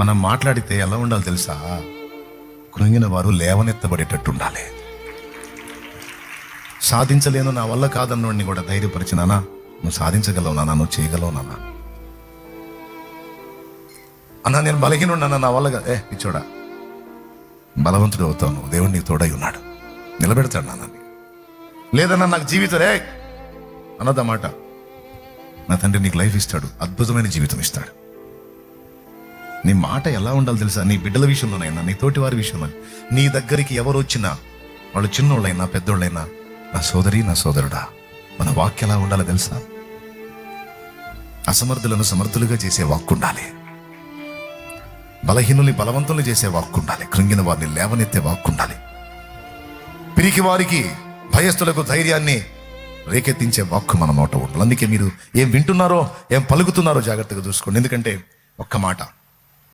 మనం మాట్లాడితే ఎలా ఉండాలి తెలుసా? కృంగిన వారు లేవనెత్తబడేటట్టు ఉండాలి. సాధించలేను, నా వల్ల కాదన్నోడిని కూడా ధైర్యపరిచినానా, నువ్వు సాధించగలవు నాన్న, నువ్వు చేయగలవు నాన్న. అన్నా నేను బలహీనున్నానా, నా వల్ల పిచ్చోడా, బలవంతుడు అవుతావు నువ్వు, దేవుడు నీకు తోడై ఉన్నాడు, నిలబెడతాడు నాన్న. లేదన్నా నాకు జీవితం రే అన్నదన్నమాట, నా తండ్రి నీకు లైఫ్ ఇస్తాడు, అద్భుతమైన జీవితం ఇస్తాడు. నీ మాట ఎలా ఉండాలి తెలుసా? నీ బిడ్డల విషయంలోనైనా, నీ తోటి వారి విషయంలో, నీ దగ్గరికి ఎవరు వచ్చినా, వాళ్ళు చిన్నోళ్ళైనా పెద్దోళ్ళైనా, నా సోదరి నా సోదరుడా, మన వాక్యం ఎలా ఉండాలి తెలుసా? అసమర్థులను సమర్థులుగా చేసే వాక్కు ఉండాలి, బలహీనుల్ని బలవంతుల్ని చేసే వాక్కు ఉండాలి, కృంగిన వారిని లేవనెత్తే వాక్కు ఉండాలి, పిరికి వారికి భయస్థులకు ధైర్యాన్ని రేకెత్తించే వాక్కు మన నోట ఉండాలి. అందుకే మీరు ఏం వింటున్నారో, ఏం పలుకుతున్నారో జాగ్రత్తగా చూసుకోండి. ఎందుకంటే ఒక్క మాట,